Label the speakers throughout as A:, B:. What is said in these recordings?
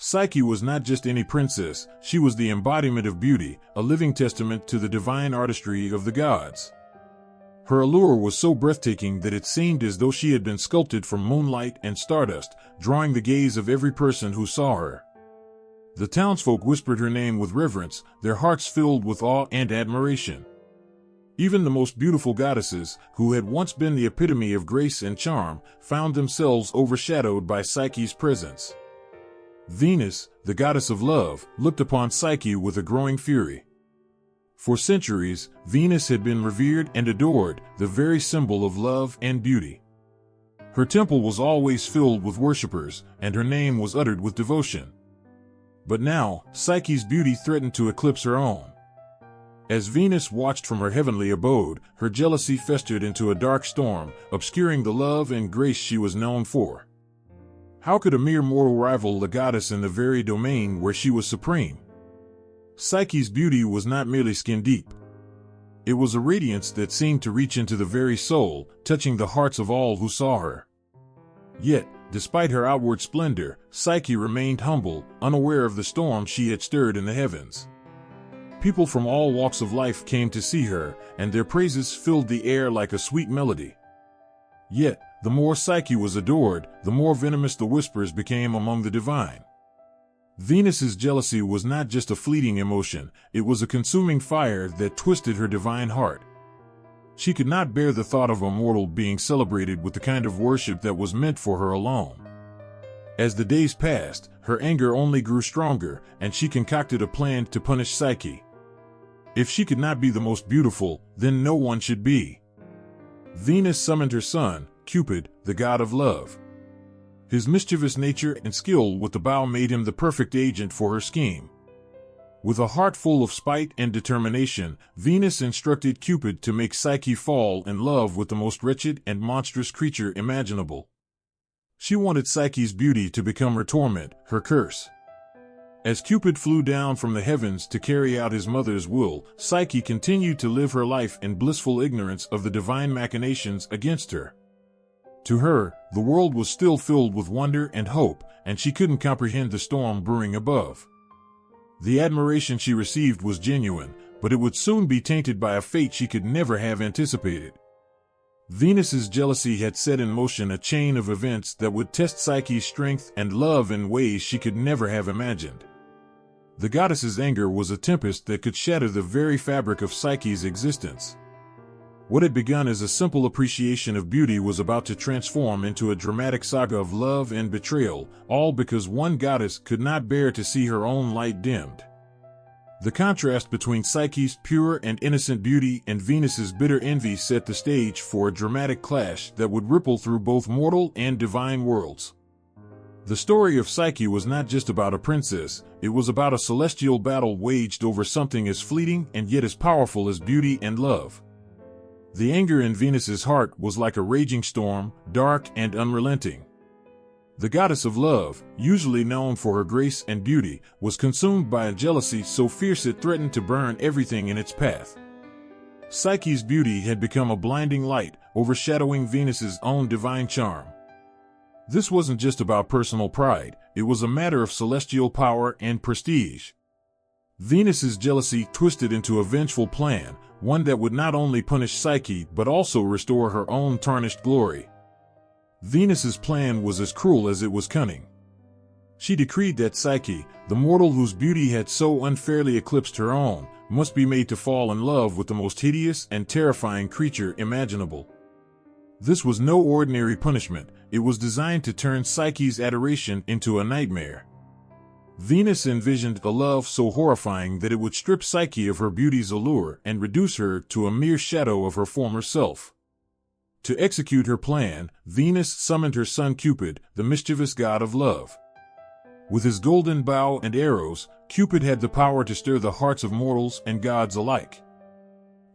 A: Psyche was not just any princess, she was the embodiment of beauty, a living testament to the divine artistry of the gods. Her allure was so breathtaking that it seemed as though she had been sculpted from moonlight and stardust, drawing the gaze of every person who saw her. The townsfolk whispered her name with reverence, their hearts filled with awe and admiration. Even the most beautiful goddesses, who had once been the epitome of grace and charm, found themselves overshadowed by Psyche's presence. Venus, the goddess of love, looked upon Psyche with a growing fury. For centuries, Venus had been revered and adored, the very symbol of love and beauty. Her temple was always filled with worshippers, and her name was uttered with devotion. But now, Psyche's beauty threatened to eclipse her own. As Venus watched from her heavenly abode, her jealousy festered into a dark storm, obscuring the love and grace she was known for. How could a mere mortal rival the goddess in the very domain where she was supreme? Psyche's beauty was not merely skin deep. It was a radiance that seemed to reach into the very soul, touching the hearts of all who saw her. Yet, despite her outward splendor, Psyche remained humble, unaware of the storm she had stirred in the heavens. People from all walks of life came to see her, and their praises filled the air like a sweet melody. Yet, the more Psyche was adored, the more venomous the whispers became among the divine. Venus's jealousy was not just a fleeting emotion, it was a consuming fire that twisted her divine heart. She could not bear the thought of a mortal being celebrated with the kind of worship that was meant for her alone. As the days passed, her anger only grew stronger, and she concocted a plan to punish Psyche. If she could not be the most beautiful, then no one should be. Venus summoned her son, Cupid, the god of love. His mischievous nature and skill with the bow made him the perfect agent for her scheme. With a heart full of spite and determination, Venus instructed Cupid to make Psyche fall in love with the most wretched and monstrous creature imaginable. She wanted Psyche's beauty to become her torment, her curse. As Cupid flew down from the heavens to carry out his mother's will, Psyche continued to live her life in blissful ignorance of the divine machinations against her. To her, the world was still filled with wonder and hope, and she couldn't comprehend the storm brewing above. The admiration she received was genuine, but it would soon be tainted by a fate she could never have anticipated. Venus's jealousy had set in motion a chain of events that would test Psyche's strength and love in ways she could never have imagined. The goddess's anger was a tempest that could shatter the very fabric of Psyche's existence. What had begun as a simple appreciation of beauty was about to transform into a dramatic saga of love and betrayal, all because one goddess could not bear to see her own light dimmed. The contrast between Psyche's pure and innocent beauty and Venus's bitter envy set the stage for a dramatic clash that would ripple through both mortal and divine worlds. The story of Psyche was not just about a princess, it was about a celestial battle waged over something as fleeting and yet as powerful as beauty and love. The anger in Venus's heart was like a raging storm, dark and unrelenting. The goddess of love, usually known for her grace and beauty, was consumed by a jealousy so fierce it threatened to burn everything in its path. Psyche's beauty had become a blinding light, overshadowing Venus's own divine charm. This wasn't just about personal pride, it was a matter of celestial power and prestige. Venus's jealousy twisted into a vengeful plan, one that would not only punish Psyche but also restore her own tarnished glory. Venus's plan was as cruel as it was cunning. She decreed that Psyche, the mortal whose beauty had so unfairly eclipsed her own, must be made to fall in love with the most hideous and terrifying creature imaginable. This was no ordinary punishment, it was designed to turn Psyche's adoration into a nightmare. Venus envisioned a love so horrifying that it would strip Psyche of her beauty's allure and reduce her to a mere shadow of her former self. To execute her plan, Venus summoned her son Cupid, the mischievous god of love. With his golden bow and arrows, Cupid had the power to stir the hearts of mortals and gods alike.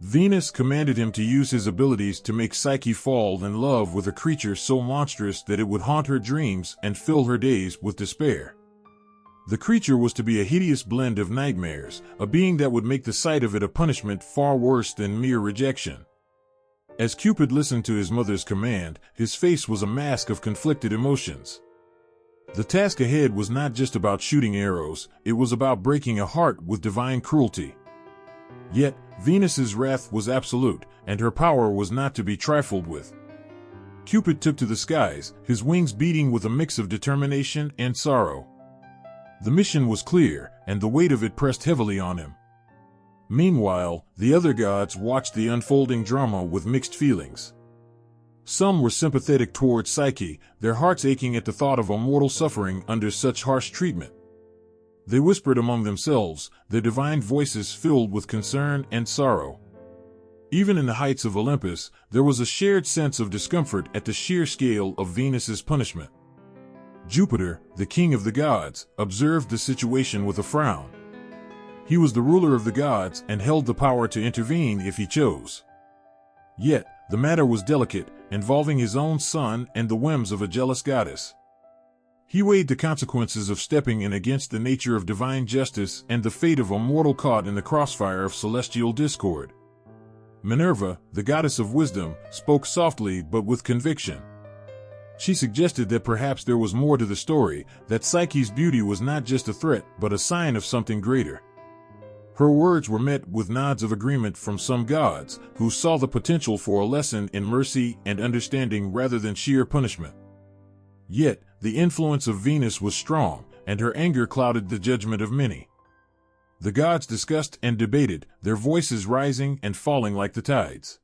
A: Venus commanded him to use his abilities to make Psyche fall in love with a creature so monstrous that it would haunt her dreams and fill her days with despair. The creature was to be a hideous blend of nightmares, a being that would make the sight of it a punishment far worse than mere rejection. As Cupid listened to his mother's command, his face was a mask of conflicted emotions. The task ahead was not just about shooting arrows, it was about breaking a heart with divine cruelty. Yet, Venus's wrath was absolute, and her power was not to be trifled with. Cupid took to the skies, his wings beating with a mix of determination and sorrow. The mission was clear, and the weight of it pressed heavily on him. Meanwhile, the other gods watched the unfolding drama with mixed feelings. Some were sympathetic towards Psyche, their hearts aching at the thought of a mortal suffering under such harsh treatment. They whispered among themselves, their divine voices filled with concern and sorrow. Even in the heights of Olympus, there was a shared sense of discomfort at the sheer scale of Venus's punishment. Jupiter, the king of the gods, observed the situation with a frown. He was the ruler of the gods and held the power to intervene if he chose. Yet, the matter was delicate, involving his own son and the whims of a jealous goddess. He weighed the consequences of stepping in against the nature of divine justice and the fate of a mortal caught in the crossfire of celestial discord. Minerva, the goddess of wisdom, spoke softly but with conviction. She suggested that perhaps there was more to the story, that Psyche's beauty was not just a threat but a sign of something greater. Her words were met with nods of agreement from some gods, who saw the potential for a lesson in mercy and understanding rather than sheer punishment. Yet, the influence of Venus was strong, and her anger clouded the judgment of many. The gods discussed and debated, their voices rising and falling like the tides.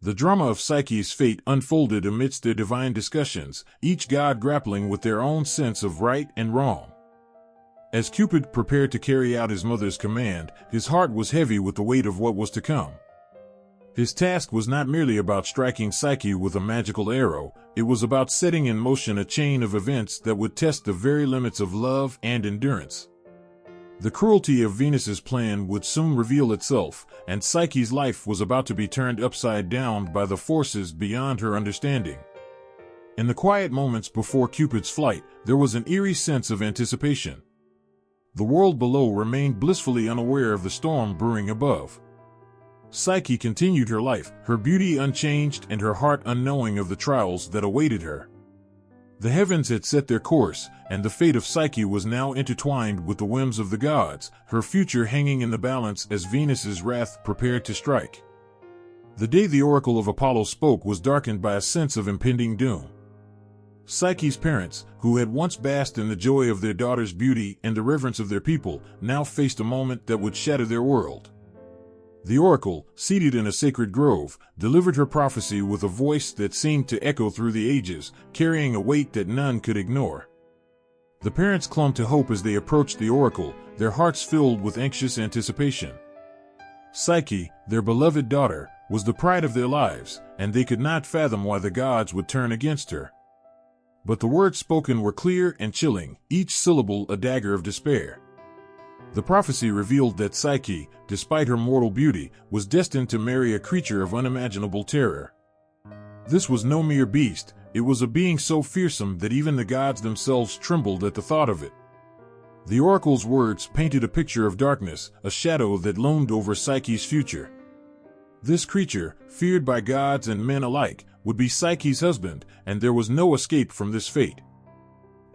A: The drama of Psyche's fate unfolded amidst their divine discussions, each god grappling with their own sense of right and wrong. As Cupid prepared to carry out his mother's command, his heart was heavy with the weight of what was to come. His task was not merely about striking Psyche with a magical arrow, it was about setting in motion a chain of events that would test the very limits of love and endurance. The cruelty of Venus's plan would soon reveal itself, and Psyche's life was about to be turned upside down by the forces beyond her understanding. In the quiet moments before Cupid's flight, there was an eerie sense of anticipation. The world below remained blissfully unaware of the storm brewing above. Psyche continued her life, her beauty unchanged and her heart unknowing of the trials that awaited her. The heavens had set their course, and the fate of Psyche was now intertwined with the whims of the gods, her future hanging in the balance as Venus's wrath prepared to strike. The day the oracle of Apollo spoke was darkened by a sense of impending doom. Psyche's parents, who had once basked in the joy of their daughter's beauty and the reverence of their people, now faced a moment that would shatter their world. The oracle, seated in a sacred grove, delivered her prophecy with a voice that seemed to echo through the ages, carrying a weight that none could ignore. The parents clung to hope as they approached the oracle, their hearts filled with anxious anticipation. Psyche, their beloved daughter, was the pride of their lives, and they could not fathom why the gods would turn against her. But the words spoken were clear and chilling, each syllable a dagger of despair. The prophecy revealed that Psyche, despite her mortal beauty, was destined to marry a creature of unimaginable terror. This was no mere beast, it was a being so fearsome that even the gods themselves trembled at the thought of it. The oracle's words painted a picture of darkness, a shadow that loomed over Psyche's future. This creature, feared by gods and men alike, would be Psyche's husband, and there was no escape from this fate.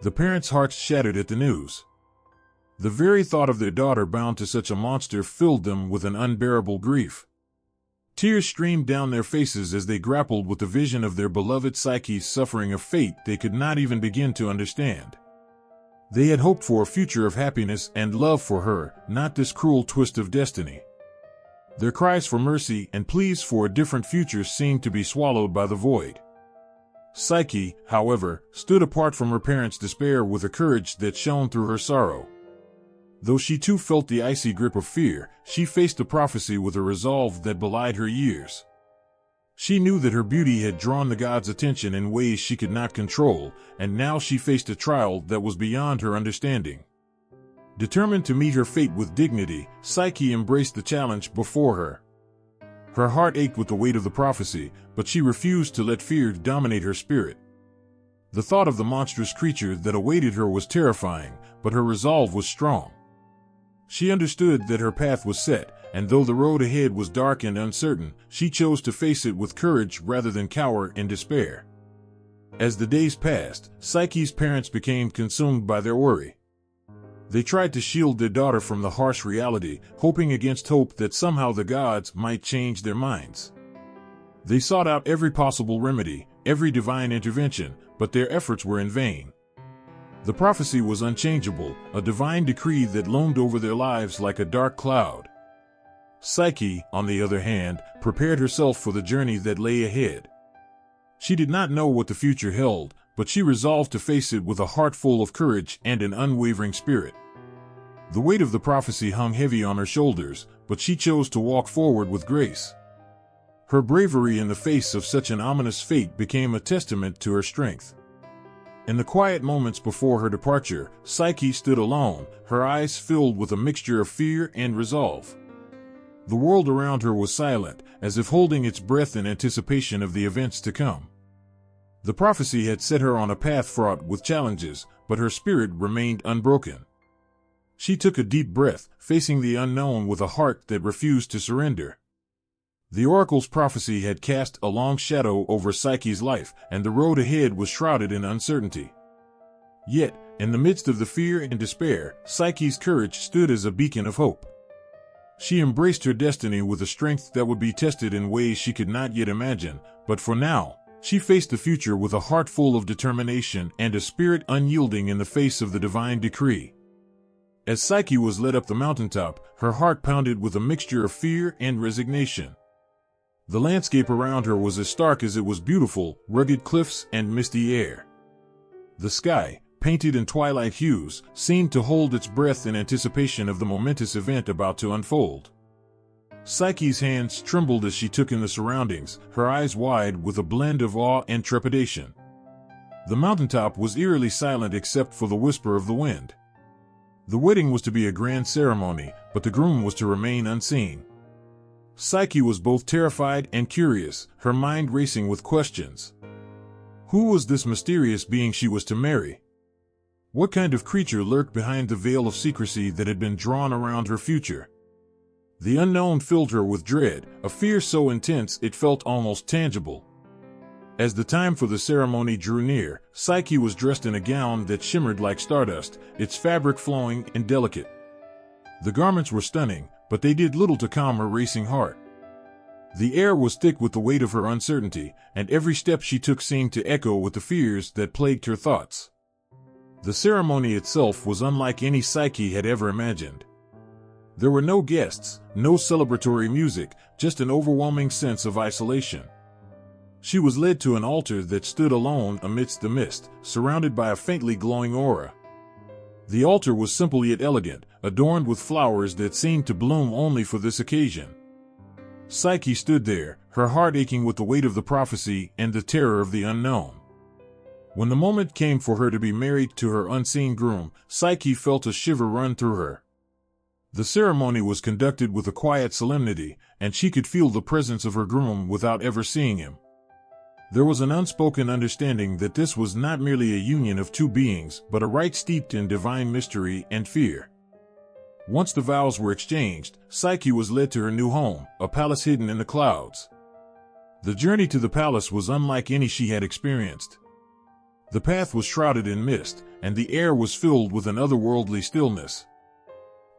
A: The parents' hearts shattered at the news. The very thought of their daughter bound to such a monster filled them with an unbearable grief. Tears streamed down their faces as they grappled with the vision of their beloved Psyche suffering a fate they could not even begin to understand. They had hoped for a future of happiness and love for her, not this cruel twist of destiny. Their cries for mercy and pleas for a different future seemed to be swallowed by the void. Psyche, however, stood apart from her parents' despair with a courage that shone through her sorrow. Though she too felt the icy grip of fear, she faced the prophecy with a resolve that belied her years. She knew that her beauty had drawn the gods' attention in ways she could not control, and now she faced a trial that was beyond her understanding. Determined to meet her fate with dignity, Psyche embraced the challenge before her. Her heart ached with the weight of the prophecy, but she refused to let fear dominate her spirit. The thought of the monstrous creature that awaited her was terrifying, but her resolve was strong. She understood that her path was set, and though the road ahead was dark and uncertain, she chose to face it with courage rather than cower in despair. As the days passed, Psyche's parents became consumed by their worry. They tried to shield their daughter from the harsh reality, hoping against hope that somehow the gods might change their minds. They sought out every possible remedy, every divine intervention, but their efforts were in vain. The prophecy was unchangeable, a divine decree that loomed over their lives like a dark cloud. Psyche, on the other hand, prepared herself for the journey that lay ahead. She did not know what the future held, but she resolved to face it with a heart full of courage and an unwavering spirit. The weight of the prophecy hung heavy on her shoulders, but she chose to walk forward with grace. Her bravery in the face of such an ominous fate became a testament to her strength. In the quiet moments before her departure, Psyche stood alone, her eyes filled with a mixture of fear and resolve. The world around her was silent, as if holding its breath in anticipation of the events to come. The prophecy had set her on a path fraught with challenges, but her spirit remained unbroken. She took a deep breath, facing the unknown with a heart that refused to surrender. The oracle's prophecy had cast a long shadow over Psyche's life, and the road ahead was shrouded in uncertainty. Yet, in the midst of the fear and despair, Psyche's courage stood as a beacon of hope. She embraced her destiny with a strength that would be tested in ways she could not yet imagine, but for now, she faced the future with a heart full of determination and a spirit unyielding in the face of the divine decree. As Psyche was led up the mountaintop, her heart pounded with a mixture of fear and resignation. The landscape around her was as stark as it was beautiful, rugged cliffs and misty air. The sky, painted in twilight hues, seemed to hold its breath in anticipation of the momentous event about to unfold. Psyche's hands trembled as she took in the surroundings, her eyes wide with a blend of awe and trepidation. The mountaintop was eerily silent except for the whisper of the wind. The wedding was to be a grand ceremony, but the groom was to remain unseen. Psyche was both terrified and curious, her mind racing with questions. Who was this mysterious being she was to marry? What kind of creature lurked behind the veil of secrecy that had been drawn around her future? The unknown filled her with dread, a fear so intense it felt almost tangible. As the time for the ceremony drew near, Psyche was dressed in a gown that shimmered like stardust, its fabric flowing and delicate. The garments were stunning, but they did little to calm her racing heart. The air was thick with the weight of her uncertainty, and every step she took seemed to echo with the fears that plagued her thoughts. The ceremony itself was unlike any Psyche had ever imagined. There were no guests, no celebratory music, just an overwhelming sense of isolation. She was led to an altar that stood alone amidst the mist, surrounded by a faintly glowing aura. The altar was simple yet elegant, adorned with flowers that seemed to bloom only for this occasion. Psyche stood there, her heart aching with the weight of the prophecy and the terror of the unknown. When the moment came for her to be married to her unseen groom, Psyche felt a shiver run through her. The ceremony was conducted with a quiet solemnity, and she could feel the presence of her groom without ever seeing him. There was an unspoken understanding that this was not merely a union of two beings, but a rite steeped in divine mystery and fear. Once the vows were exchanged, Psyche was led to her new home, a palace hidden in the clouds. The journey to the palace was unlike any she had experienced. The path was shrouded in mist, and the air was filled with an otherworldly stillness.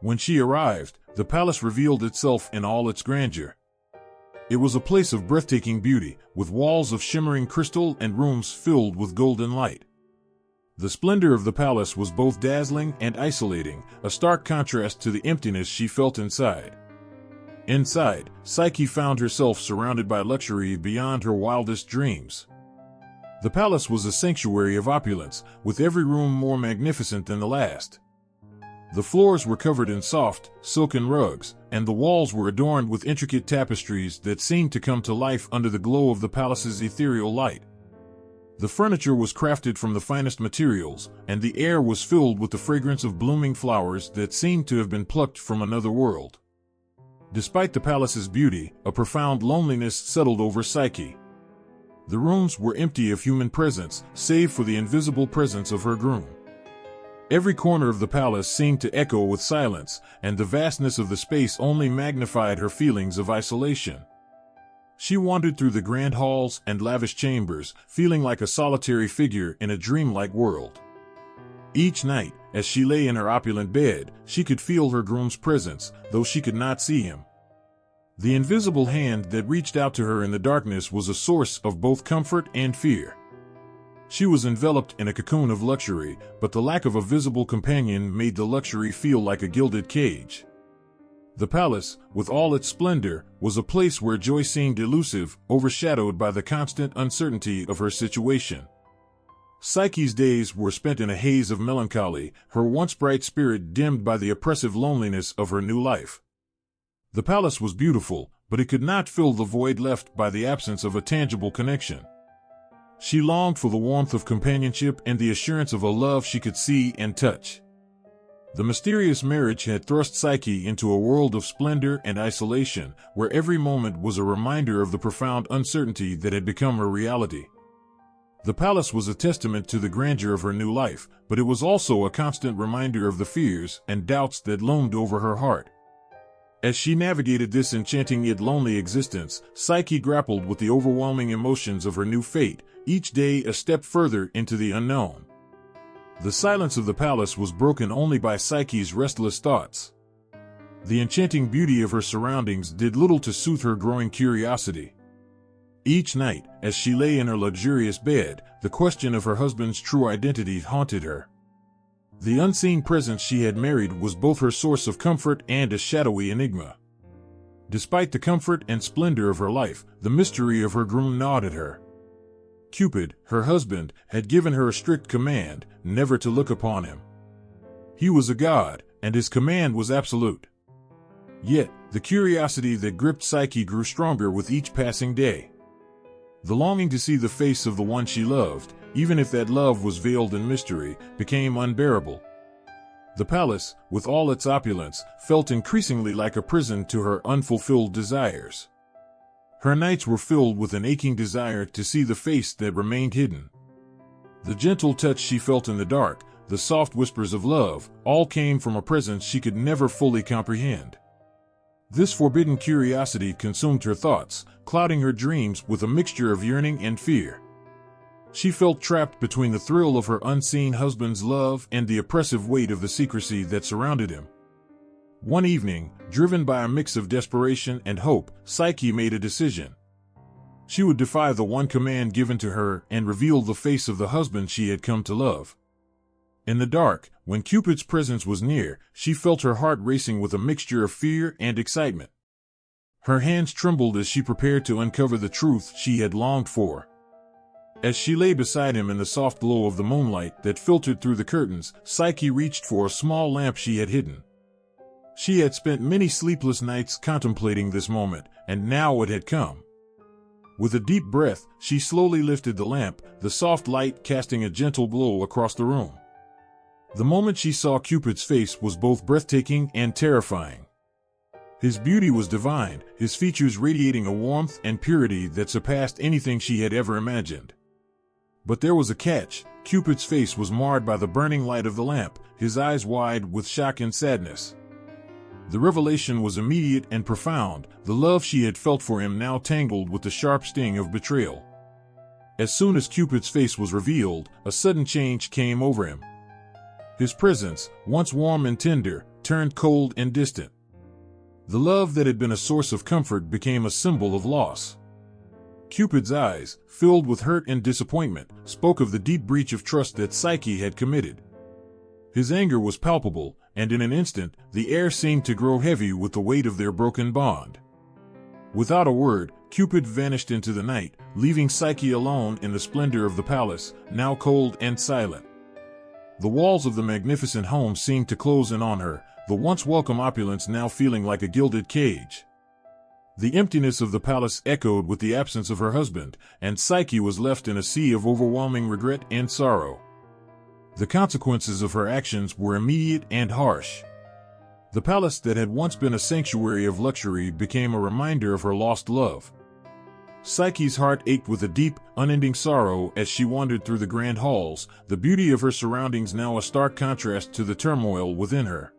A: When she arrived, the palace revealed itself in all its grandeur. It was a place of breathtaking beauty, with walls of shimmering crystal and rooms filled with golden light. The splendor of the palace was both dazzling and isolating, a stark contrast to the emptiness she felt inside. Inside, Psyche found herself surrounded by luxury beyond her wildest dreams. The palace was a sanctuary of opulence, with every room more magnificent than the last. The floors were covered in soft, silken rugs, and the walls were adorned with intricate tapestries that seemed to come to life under the glow of the palace's ethereal light. The furniture was crafted from the finest materials, and the air was filled with the fragrance of blooming flowers that seemed to have been plucked from another world. Despite the palace's beauty, a profound loneliness settled over Psyche. The rooms were empty of human presence, save for the invisible presence of her groom. Every corner of the palace seemed to echo with silence, and the vastness of the space only magnified her feelings of isolation. She wandered through the grand halls and lavish chambers, feeling like a solitary figure in a dreamlike world. Each night, as she lay in her opulent bed, she could feel her groom's presence, though she could not see him. The invisible hand that reached out to her in the darkness was a source of both comfort and fear. She was enveloped in a cocoon of luxury, but the lack of a visible companion made the luxury feel like a gilded cage. The palace, with all its splendor, was a place where joy seemed elusive, overshadowed by the constant uncertainty of her situation. Psyche's days were spent in a haze of melancholy, her once bright spirit dimmed by the oppressive loneliness of her new life. The palace was beautiful, but it could not fill the void left by the absence of a tangible connection. She longed for the warmth of companionship and the assurance of a love she could see and touch. The mysterious marriage had thrust Psyche into a world of splendor and isolation, where every moment was a reminder of the profound uncertainty that had become her reality. The palace was a testament to the grandeur of her new life, but it was also a constant reminder of the fears and doubts that loomed over her heart. As she navigated this enchanting yet lonely existence, Psyche grappled with the overwhelming emotions of her new fate, each day a step further into the unknown. The silence of the palace was broken only by Psyche's restless thoughts. The enchanting beauty of her surroundings did little to soothe her growing curiosity. Each night, as she lay in her luxurious bed, the question of her husband's true identity haunted her. The unseen presence she had married was both her source of comfort and a shadowy enigma. Despite the comfort and splendor of her life, the mystery of her groom gnawed at her. Cupid, her husband, had given her a strict command, never to look upon him. He was a god, and his command was absolute. Yet, the curiosity that gripped Psyche grew stronger with each passing day. The longing to see the face of the one she loved, even if that love was veiled in mystery, became unbearable. The palace, with all its opulence, felt increasingly like a prison to her unfulfilled desires. Her nights were filled with an aching desire to see the face that remained hidden. The gentle touch she felt in the dark, the soft whispers of love, all came from a presence she could never fully comprehend. This forbidden curiosity consumed her thoughts, clouding her dreams with a mixture of yearning and fear. She felt trapped between the thrill of her unseen husband's love and the oppressive weight of the secrecy that surrounded him. One evening, driven by a mix of desperation and hope, Psyche made a decision. She would defy the one command given to her and reveal the face of the husband she had come to love. In the dark, when Cupid's presence was near, she felt her heart racing with a mixture of fear and excitement. Her hands trembled as she prepared to uncover the truth she had longed for. As she lay beside him in the soft glow of the moonlight that filtered through the curtains, Psyche reached for a small lamp she had hidden. She had spent many sleepless nights contemplating this moment, and now it had come. With a deep breath, she slowly lifted the lamp, the soft light casting a gentle glow across the room. The moment she saw Cupid's face was both breathtaking and terrifying. His beauty was divine, his features radiating a warmth and purity that surpassed anything she had ever imagined. But there was a catch. Cupid's face was marred by the burning light of the lamp, his eyes wide with shock and sadness. The revelation was immediate and profound, the love she had felt for him now tangled with the sharp sting of betrayal. As soon as Cupid's face was revealed, a sudden change came over him. His presence, once warm and tender, turned cold and distant. The love that had been a source of comfort became a symbol of loss. Cupid's eyes, filled with hurt and disappointment, spoke of the deep breach of trust that Psyche had committed. His anger was palpable, and in an instant, the air seemed to grow heavy with the weight of their broken bond. Without a word, Cupid vanished into the night, leaving Psyche alone in the splendor of the palace, now cold and silent. The walls of the magnificent home seemed to close in on her, the once welcome opulence now feeling like a gilded cage. The emptiness of the palace echoed with the absence of her husband, and Psyche was left in a sea of overwhelming regret and sorrow. The consequences of her actions were immediate and harsh. The palace that had once been a sanctuary of luxury became a reminder of her lost love. Psyche's heart ached with a deep, unending sorrow as she wandered through the grand halls, the beauty of her surroundings now a stark contrast to the turmoil within her.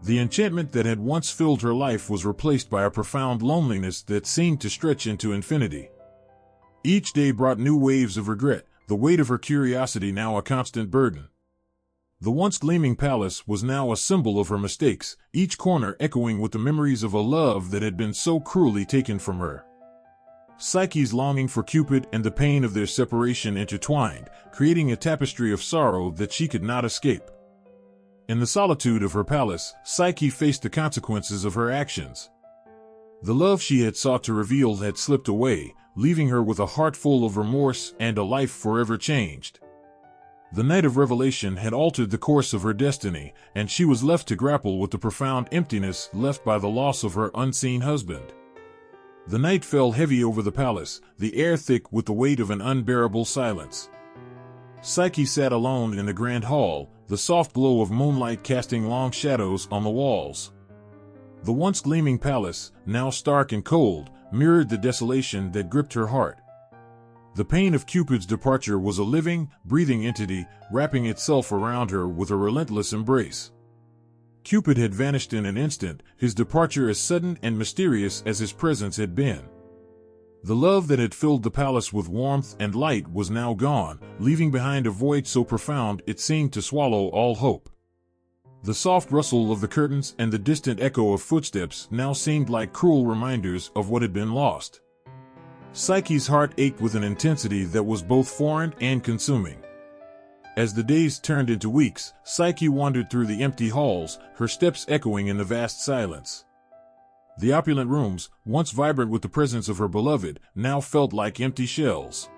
A: The enchantment that had once filled her life was replaced by a profound loneliness that seemed to stretch into infinity. Each day brought new waves of regret, the weight of her curiosity now a constant burden. The once gleaming palace was now a symbol of her mistakes, each corner echoing with the memories of a love that had been so cruelly taken from her. Psyche's longing for Cupid and the pain of their separation intertwined, creating a tapestry of sorrow that she could not escape. In the solitude of her palace, Psyche faced the consequences of her actions. The love she had sought to reveal had slipped away, leaving her with a heart full of remorse and a life forever changed. The night of revelation had altered the course of her destiny, and she was left to grapple with the profound emptiness left by the loss of her unseen husband. The night fell heavy over the palace, the air thick with the weight of an unbearable silence. Psyche sat alone in the grand hall, the soft glow of moonlight casting long shadows on the walls. The once gleaming palace, now stark and cold, mirrored the desolation that gripped her heart. The pain of Cupid's departure was a living, breathing entity, wrapping itself around her with a relentless embrace. Cupid had vanished in an instant, his departure as sudden and mysterious as his presence had been. The love that had filled the palace with warmth and light was now gone, leaving behind a void so profound it seemed to swallow all hope. The soft rustle of the curtains and the distant echo of footsteps now seemed like cruel reminders of what had been lost. Psyche's heart ached with an intensity that was both foreign and consuming. As the days turned into weeks, Psyche wandered through the empty halls, her steps echoing in the vast silence. The opulent rooms, once vibrant with the presence of her beloved, now felt like empty shells.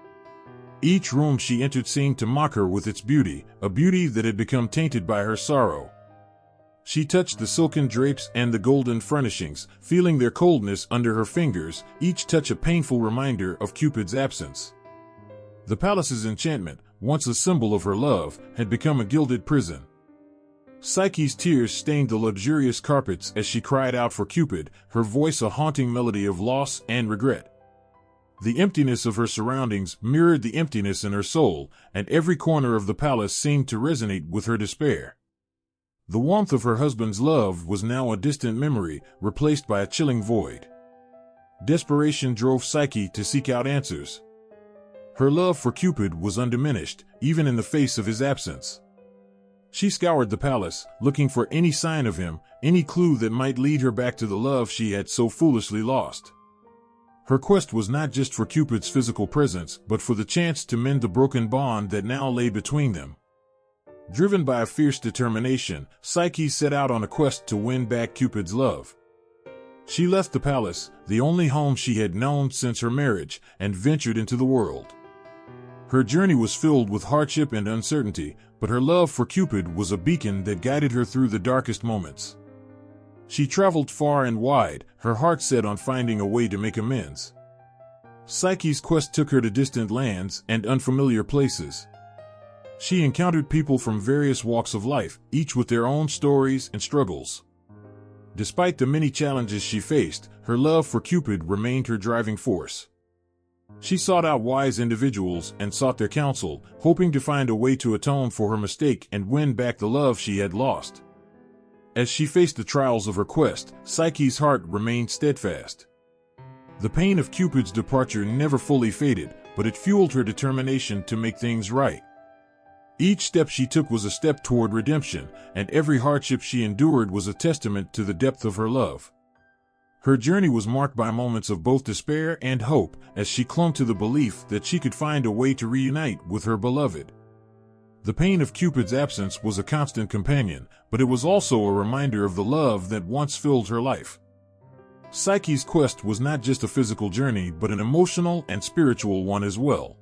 A: Each room she entered seemed to mock her with its beauty, a beauty that had become tainted by her sorrow. She touched the silken drapes and the golden furnishings, feeling their coldness under her fingers, each touch a painful reminder of Cupid's absence. The palace's enchantment, once a symbol of her love, had become a gilded prison. Psyche's tears stained the luxurious carpets as she cried out for Cupid, her voice a haunting melody of loss and regret. The emptiness of her surroundings mirrored the emptiness in her soul, and every corner of the palace seemed to resonate with her despair. The warmth of her husband's love was now a distant memory, replaced by a chilling void. Desperation drove Psyche to seek out answers. Her love for Cupid was undiminished, even in the face of his absence. She scoured the palace, looking for any sign of him, any clue that might lead her back to the love she had so foolishly lost. Her quest was not just for Cupid's physical presence, but for the chance to mend the broken bond that now lay between them. Driven by a fierce determination, Psyche set out on a quest to win back Cupid's love. She left the palace, the only home she had known since her marriage, and ventured into the world. Her journey was filled with hardship and uncertainty, but her love for Cupid was a beacon that guided her through the darkest moments. She traveled far and wide, her heart set on finding a way to make amends. Psyche's quest took her to distant lands and unfamiliar places. She encountered people from various walks of life, each with their own stories and struggles. Despite the many challenges she faced, her love for Cupid remained her driving force. She sought out wise individuals and sought their counsel, hoping to find a way to atone for her mistake and win back the love she had lost. As she faced the trials of her quest, Psyche's heart remained steadfast. The pain of Cupid's departure never fully faded, but it fueled her determination to make things right. Each step she took was a step toward redemption, and every hardship she endured was a testament to the depth of her love. Her journey was marked by moments of both despair and hope, as she clung to the belief that she could find a way to reunite with her beloved. The pain of Cupid's absence was a constant companion, but it was also a reminder of the love that once filled her life. Psyche's quest was not just a physical journey, but an emotional and spiritual one as well.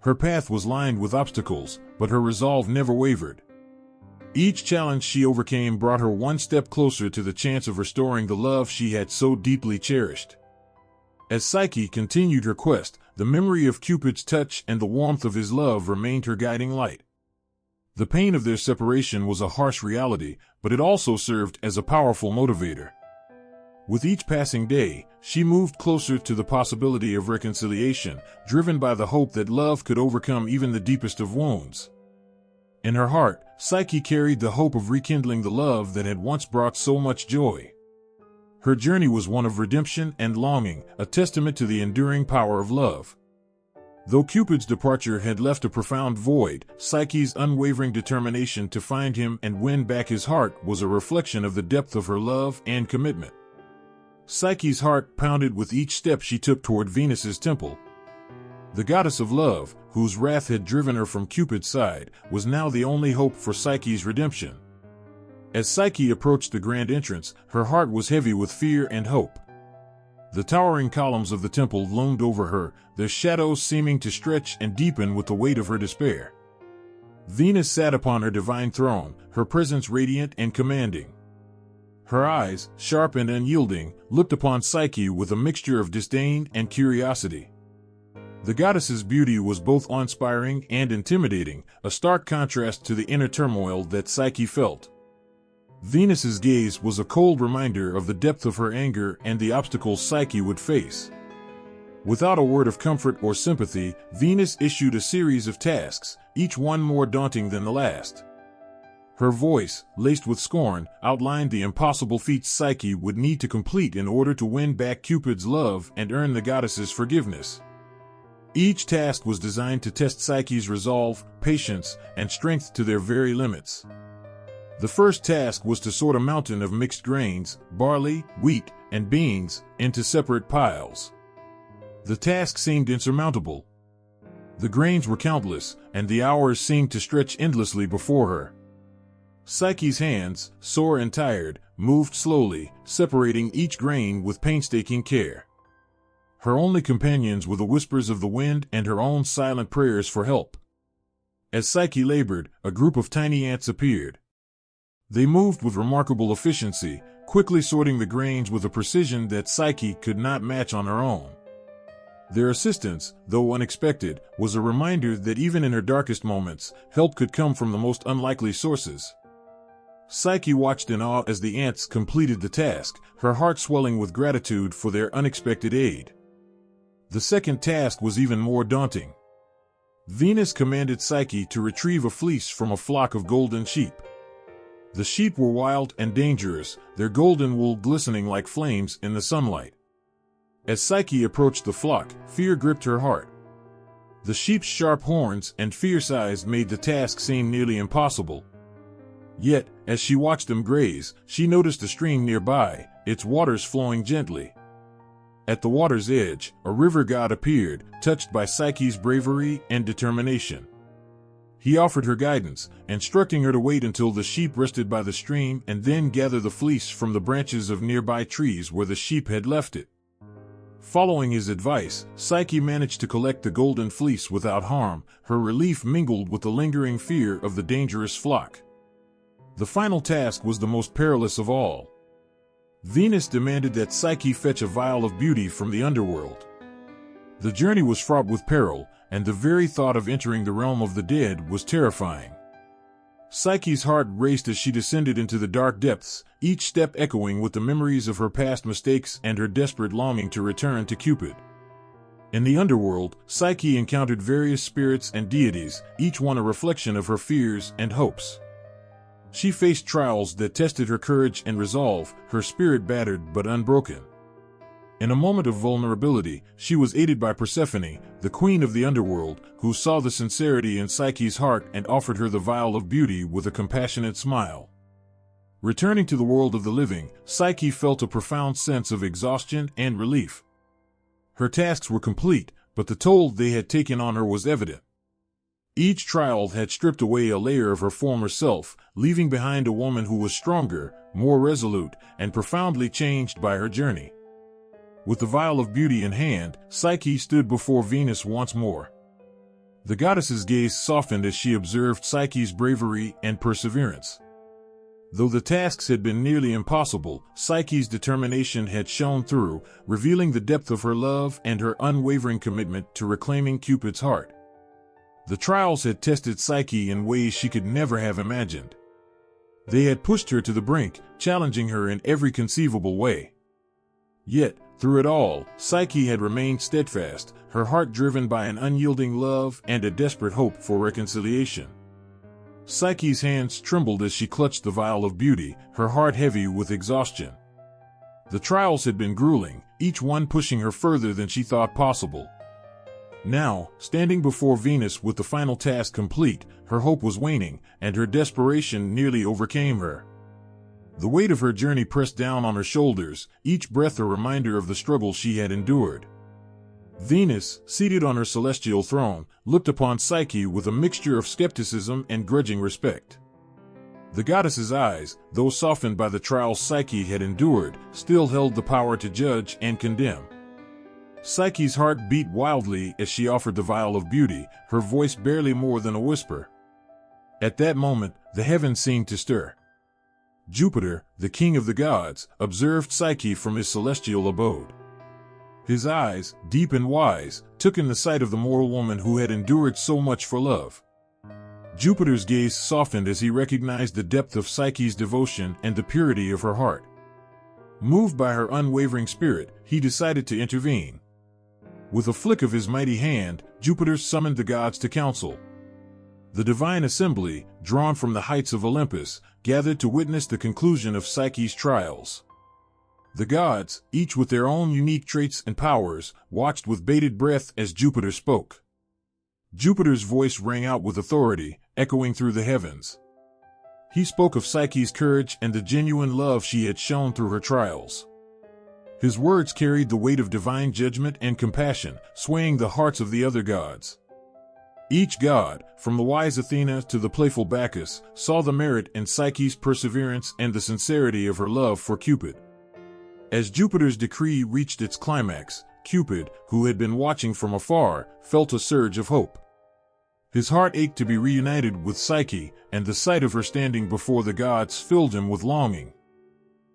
A: Her path was lined with obstacles, but her resolve never wavered. Each challenge she overcame brought her one step closer to the chance of restoring the love she had so deeply cherished. As Psyche continued her quest, the memory of Cupid's touch and the warmth of his love remained her guiding light. The pain of their separation was a harsh reality, but it also served as a powerful motivator. With each passing day, she moved closer to the possibility of reconciliation, driven by the hope that love could overcome even the deepest of wounds. In her heart, Psyche carried the hope of rekindling the love that had once brought so much joy. Her journey was one of redemption and longing, a testament to the enduring power of love. Though Cupid's departure had left a profound void, Psyche's unwavering determination to find him and win back his heart was a reflection of the depth of her love and commitment. Psyche's heart pounded with each step she took toward Venus's temple. The goddess of love, whose wrath had driven her from Cupid's side, was now the only hope for Psyche's redemption. As Psyche approached the grand entrance, her heart was heavy with fear and hope. The towering columns of the temple loomed over her, their shadows seeming to stretch and deepen with the weight of her despair. Venus sat upon her divine throne, her presence radiant and commanding. Her eyes, sharp and unyielding, looked upon Psyche with a mixture of disdain and curiosity. The goddess's beauty was both awe-inspiring and intimidating, a stark contrast to the inner turmoil that Psyche felt. Venus's gaze was a cold reminder of the depth of her anger and the obstacles Psyche would face. Without a word of comfort or sympathy, Venus issued a series of tasks, each one more daunting than the last. Her voice, laced with scorn, outlined the impossible feats Psyche would need to complete in order to win back Cupid's love and earn the goddess's forgiveness. Each task was designed to test Psyche's resolve, patience, and strength to their very limits. The first task was to sort a mountain of mixed grains, barley, wheat, and beans, into separate piles. The task seemed insurmountable. The grains were countless, and the hours seemed to stretch endlessly before her. Psyche's hands, sore and tired, moved slowly, separating each grain with painstaking care. Her only companions were the whispers of the wind and her own silent prayers for help. As Psyche labored, a group of tiny ants appeared. They moved with remarkable efficiency, quickly sorting the grains with a precision that Psyche could not match on her own. Their assistance, though unexpected, was a reminder that even in her darkest moments, help could come from the most unlikely sources. Psyche watched in awe as the ants completed the task, her heart swelling with gratitude for their unexpected aid. The second task was even more daunting. Venus commanded Psyche to retrieve a fleece from a flock of golden sheep. The sheep were wild and dangerous, their golden wool glistening like flames in the sunlight. As Psyche approached the flock, fear gripped her heart. The sheep's sharp horns and fierce eyes made the task seem nearly impossible. Yet, as she watched them graze, she noticed a stream nearby, its waters flowing gently. At the water's edge, a river god appeared, touched by Psyche's bravery and determination. He offered her guidance, instructing her to wait until the sheep rested by the stream and then gather the fleece from the branches of nearby trees where the sheep had left it. Following his advice, Psyche managed to collect the golden fleece without harm, her relief mingled with the lingering fear of the dangerous flock. The final task was the most perilous of all. Venus demanded that Psyche fetch a vial of beauty from the underworld. The journey was fraught with peril, and the very thought of entering the realm of the dead was terrifying. Psyche's heart raced as she descended into the dark depths, each step echoing with the memories of her past mistakes and her desperate longing to return to Cupid. In the underworld, Psyche encountered various spirits and deities, each one a reflection of her fears and hopes. She faced trials that tested her courage and resolve, her spirit battered but unbroken. In a moment of vulnerability, she was aided by Persephone, the queen of the underworld, who saw the sincerity in Psyche's heart and offered her the vial of beauty with a compassionate smile. Returning to the world of the living, Psyche felt a profound sense of exhaustion and relief. Her tasks were complete, but the toll they had taken on her was evident. Each trial had stripped away a layer of her former self, leaving behind a woman who was stronger, more resolute, and profoundly changed by her journey. With the vial of beauty in hand, Psyche stood before Venus once more. The goddess's gaze softened as she observed Psyche's bravery and perseverance. Though the tasks had been nearly impossible, Psyche's determination had shone through, revealing the depth of her love and her unwavering commitment to reclaiming Cupid's heart. The trials had tested Psyche in ways she could never have imagined. They had pushed her to the brink, challenging her in every conceivable way. Yet, through it all, Psyche had remained steadfast, her heart driven by an unyielding love and a desperate hope for reconciliation. Psyche's hands trembled as she clutched the vial of beauty, her heart heavy with exhaustion. The trials had been grueling, each one pushing her further than she thought possible. Now, standing before Venus with the final task complete, her hope was waning, and her desperation nearly overcame her. The weight of her journey pressed down on her shoulders, each breath a reminder of the struggle she had endured. Venus, seated on her celestial throne, looked upon Psyche with a mixture of skepticism and grudging respect. The goddess's eyes, though softened by the trials Psyche had endured, still held the power to judge and condemn. Psyche's heart beat wildly as she offered the vial of beauty, her voice barely more than a whisper. At that moment, the heavens seemed to stir. Jupiter, the king of the gods, observed Psyche from his celestial abode. His eyes, deep and wise, took in the sight of the mortal woman who had endured so much for love. Jupiter's gaze softened as he recognized the depth of Psyche's devotion and the purity of her heart. Moved by her unwavering spirit, he decided to intervene. With a flick of his mighty hand, Jupiter summoned the gods to council. The divine assembly, drawn from the heights of Olympus, gathered to witness the conclusion of Psyche's trials. The gods, each with their own unique traits and powers, watched with bated breath as Jupiter spoke. Jupiter's voice rang out with authority, echoing through the heavens. He spoke of Psyche's courage and the genuine love she had shown through her trials. His words carried the weight of divine judgment and compassion, swaying the hearts of the other gods. Each god, from the wise Athena to the playful Bacchus, saw the merit in Psyche's perseverance and the sincerity of her love for Cupid. As Jupiter's decree reached its climax, Cupid, who had been watching from afar, felt a surge of hope. His heart ached to be reunited with Psyche, and the sight of her standing before the gods filled him with longing.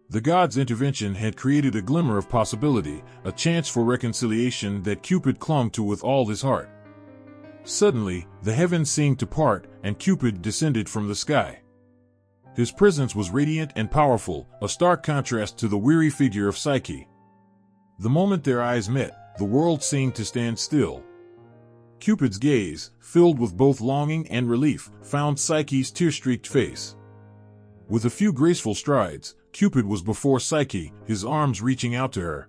A: The gods' intervention had created a glimmer of possibility, a chance for reconciliation that Cupid clung to with all his heart. Suddenly, the heavens seemed to part, and Cupid descended from the sky. His presence was radiant and powerful, a stark contrast to the weary figure of Psyche. The moment their eyes met, the world seemed to stand still. Cupid's gaze, filled with both longing and relief, found Psyche's tear-streaked face. With a few graceful strides, Cupid was before Psyche, his arms reaching out to her.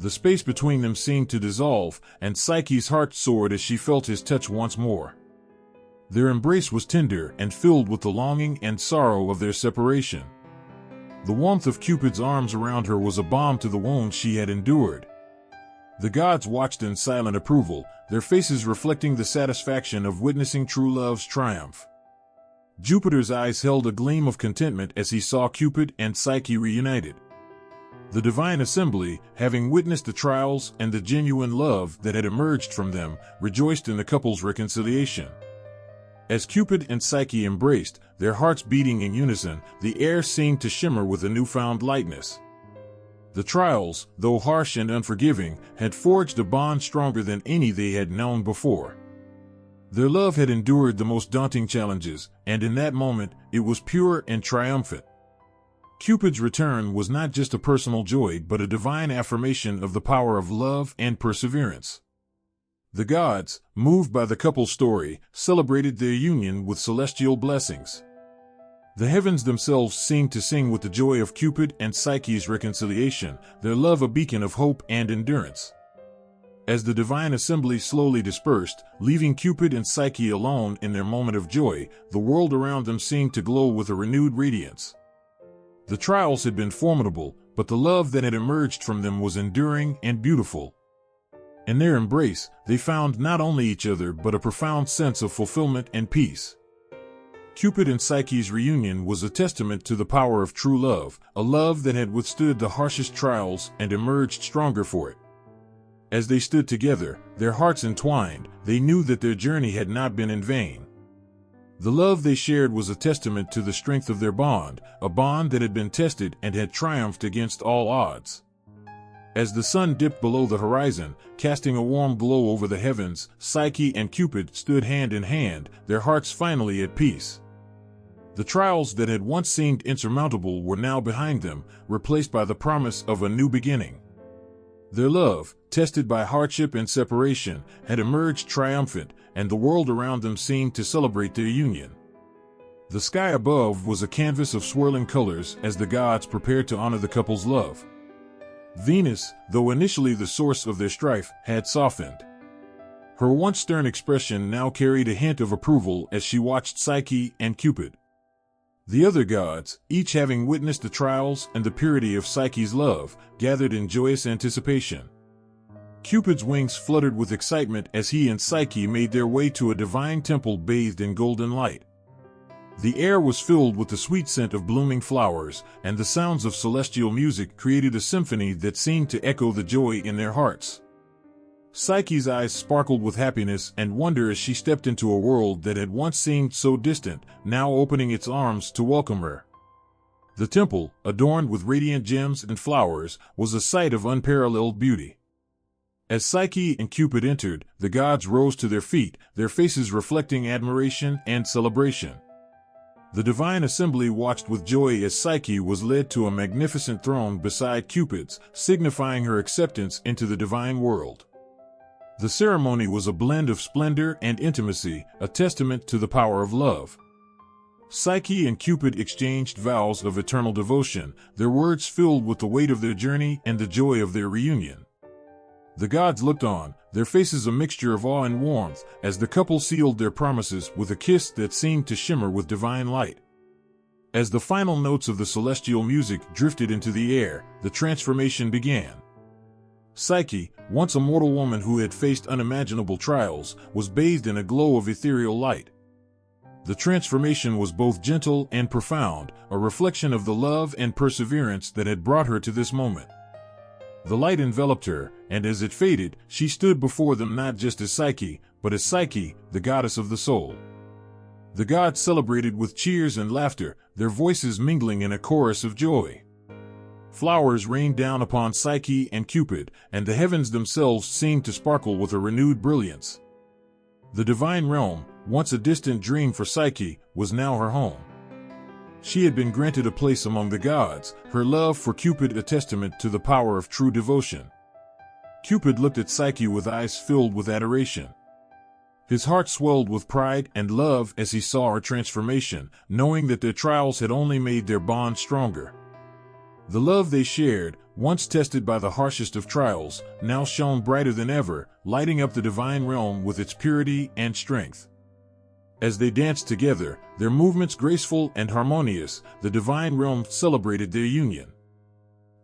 A: The space between them seemed to dissolve, and Psyche's heart soared as she felt his touch once more. Their embrace was tender and filled with the longing and sorrow of their separation. The warmth of Cupid's arms around her was a balm to the wounds she had endured. The gods watched in silent approval, their faces reflecting the satisfaction of witnessing true love's triumph. Jupiter's eyes held a gleam of contentment as he saw Cupid and Psyche reunited. The divine assembly, having witnessed the trials and the genuine love that had emerged from them, rejoiced in the couple's reconciliation. As Cupid and Psyche embraced, their hearts beating in unison, the air seemed to shimmer with a newfound lightness. The trials, though harsh and unforgiving, had forged a bond stronger than any they had known before. Their love had endured the most daunting challenges, and in that moment, it was pure and triumphant. Cupid's return was not just a personal joy but a divine affirmation of the power of love and perseverance. The gods, moved by the couple's story, celebrated their union with celestial blessings. The heavens themselves seemed to sing with the joy of Cupid and Psyche's reconciliation, their love a beacon of hope and endurance. As the divine assembly slowly dispersed, leaving Cupid and Psyche alone in their moment of joy, the world around them seemed to glow with a renewed radiance. The trials had been formidable, but the love that had emerged from them was enduring and beautiful. In their embrace, they found not only each other but a profound sense of fulfillment and peace. Cupid and Psyche's reunion was a testament to the power of true love, a love that had withstood the harshest trials and emerged stronger for it. As they stood together, their hearts entwined, they knew that their journey had not been in vain. The love they shared was a testament to the strength of their bond, a bond that had been tested and had triumphed against all odds. As the sun dipped below the horizon, casting a warm glow over the heavens, Psyche and Cupid stood hand in hand, their hearts finally at peace. The trials that had once seemed insurmountable were now behind them, replaced by the promise of a new beginning. Their love, tested by hardship and separation, had emerged triumphant, and the world around them seemed to celebrate their union. The sky above was a canvas of swirling colors as the gods prepared to honor the couple's love. Venus, though initially the source of their strife, had softened. Her once stern expression now carried a hint of approval as she watched Psyche and Cupid. The other gods, each having witnessed the trials and the purity of Psyche's love, gathered in joyous anticipation. Cupid's wings fluttered with excitement as he and Psyche made their way to a divine temple bathed in golden light. The air was filled with the sweet scent of blooming flowers, and the sounds of celestial music created a symphony that seemed to echo the joy in their hearts. Psyche's eyes sparkled with happiness and wonder as she stepped into a world that had once seemed so distant, now opening its arms to welcome her. The temple, adorned with radiant gems and flowers, was a sight of unparalleled beauty. As Psyche and Cupid entered, the gods rose to their feet, their faces reflecting admiration and celebration. The divine assembly watched with joy as Psyche was led to a magnificent throne beside Cupid's, signifying her acceptance into the divine world. The ceremony was a blend of splendor and intimacy, a testament to the power of love. Psyche and Cupid exchanged vows of eternal devotion, their words filled with the weight of their journey and the joy of their reunion. The gods looked on, their faces a mixture of awe and warmth, as the couple sealed their promises with a kiss that seemed to shimmer with divine light. As the final notes of the celestial music drifted into the air, the transformation began. Psyche, once a mortal woman who had faced unimaginable trials, was bathed in a glow of ethereal light. The transformation was both gentle and profound, a reflection of the love and perseverance that had brought her to this moment. The light enveloped her, and as it faded, she stood before them not just as Psyche, but as Psyche, the goddess of the soul. The gods celebrated with cheers and laughter, their voices mingling in a chorus of joy. Flowers rained down upon Psyche and Cupid, and the heavens themselves seemed to sparkle with a renewed brilliance. The divine realm, once a distant dream for Psyche, was now her home. She had been granted a place among the gods, her love for Cupid a testament to the power of true devotion. Cupid looked at Psyche with eyes filled with adoration. His heart swelled with pride and love as he saw her transformation, knowing that their trials had only made their bond stronger. The love they shared, once tested by the harshest of trials, now shone brighter than ever, lighting up the divine realm with its purity and strength. As they danced together, their movements graceful and harmonious, the divine realm celebrated their union.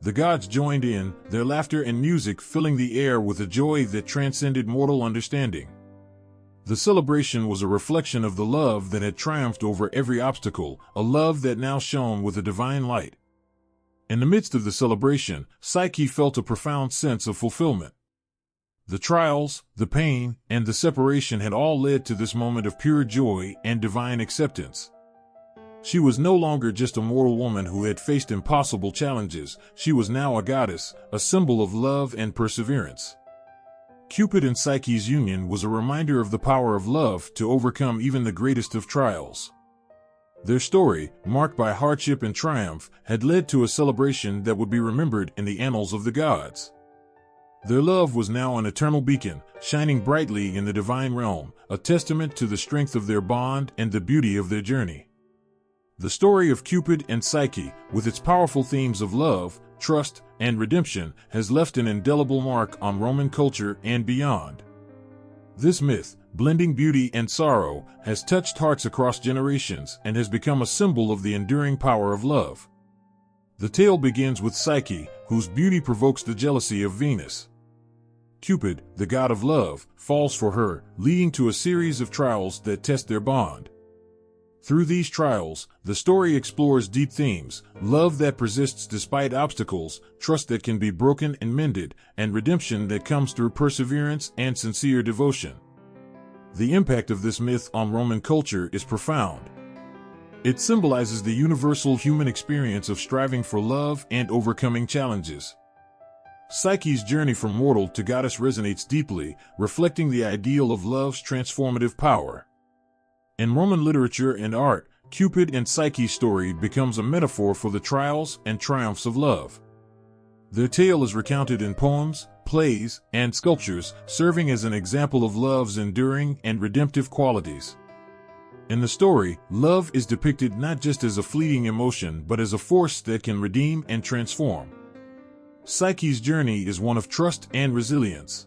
A: The gods joined in, their laughter and music filling the air with a joy that transcended mortal understanding. The celebration was a reflection of the love that had triumphed over every obstacle, a love that now shone with a divine light. In the midst of the celebration, Psyche felt a profound sense of fulfillment. The trials, the pain, and the separation had all led to this moment of pure joy and divine acceptance. She was no longer just a mortal woman who had faced impossible challenges, she was now a goddess, a symbol of love and perseverance. Cupid and Psyche's union was a reminder of the power of love to overcome even the greatest of trials. Their story, marked by hardship and triumph, had led to a celebration that would be remembered in the annals of the gods. Their love was now an eternal beacon, shining brightly in the divine realm, a testament to the strength of their bond and the beauty of their journey. The story of Cupid and Psyche, with its powerful themes of love, trust, and redemption, has left an indelible mark on Roman culture and beyond. This myth, blending beauty and sorrow, has touched hearts across generations and has become a symbol of the enduring power of love. The tale begins with Psyche, whose beauty provokes the jealousy of Venus. Cupid, the god of love, falls for her, leading to a series of trials that test their bond. Through these trials, the story explores deep themes: love that persists despite obstacles, trust that can be broken and mended, and redemption that comes through perseverance and sincere devotion. The impact of this myth on Roman culture is profound. It symbolizes the universal human experience of striving for love and overcoming challenges. Psyche's journey from mortal to goddess resonates deeply, reflecting the ideal of love's transformative power. In Roman literature and art, Cupid and Psyche's story becomes a metaphor for the trials and triumphs of love. Their tale is recounted in poems, plays, and sculptures, serving as an example of love's enduring and redemptive qualities. In the story, love is depicted not just as a fleeting emotion but as a force that can redeem and transform. Psyche's journey is one of trust and resilience.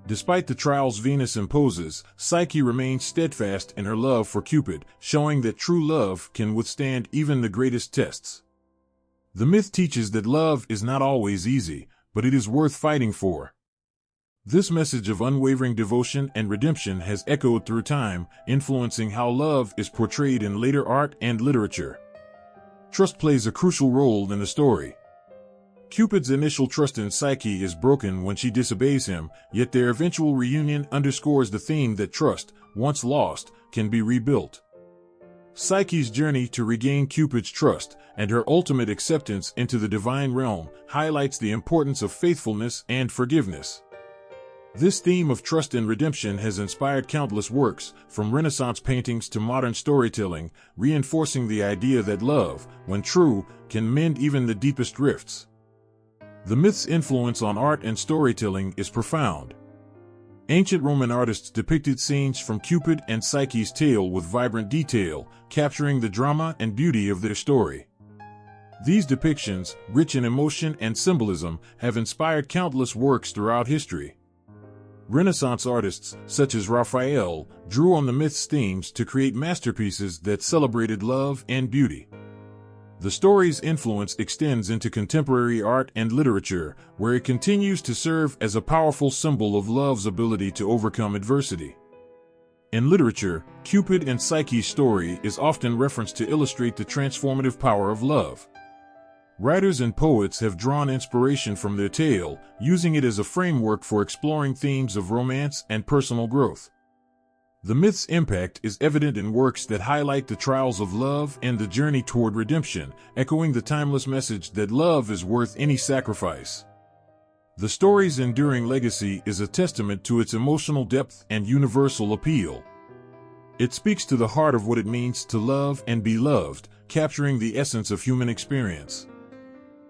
A: Despite the trials Venus imposes, Psyche remains steadfast in her love for Cupid, showing that true love can withstand even the greatest tests. The myth teaches that love is not always easy, but it is worth fighting for. This message of unwavering devotion and redemption has echoed through time, influencing how love is portrayed in later art and literature. Trust plays a crucial role in the story. Cupid's initial trust in Psyche is broken when she disobeys him, yet their eventual reunion underscores the theme that trust, once lost, can be rebuilt. Psyche's journey to regain Cupid's trust and her ultimate acceptance into the divine realm highlights the importance of faithfulness and forgiveness. This theme of trust and redemption has inspired countless works, from Renaissance paintings to modern storytelling, reinforcing the idea that love, when true, can mend even the deepest rifts. The myth's influence on art and storytelling is profound. Ancient Roman artists depicted scenes from Cupid and Psyche's tale with vibrant detail, capturing the drama and beauty of their story. These depictions, rich in emotion and symbolism, have inspired countless works throughout history. Renaissance artists, such as Raphael, drew on the myth's themes to create masterpieces that celebrated love and beauty. The story's influence extends into contemporary art and literature, where it continues to serve as a powerful symbol of love's ability to overcome adversity. In literature, Cupid and Psyche's story is often referenced to illustrate the transformative power of love. Writers and poets have drawn inspiration from their tale, using it as a framework for exploring themes of romance and personal growth. The myth's impact is evident in works that highlight the trials of love and the journey toward redemption, echoing the timeless message that love is worth any sacrifice. The story's enduring legacy is a testament to its emotional depth and universal appeal. It speaks to the heart of what it means to love and be loved, capturing the essence of human experience.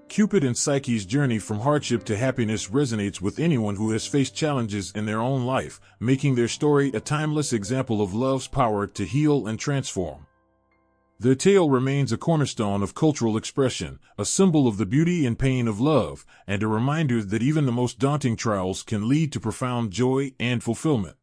A: Cupid and Psyche's journey from hardship to happiness resonates with anyone who has faced challenges in their own life, making their story a timeless example of love's power to heal and transform. Their tale remains a cornerstone of cultural expression, a symbol of the beauty and pain of love, and a reminder that even the most daunting trials can lead to profound joy and fulfillment.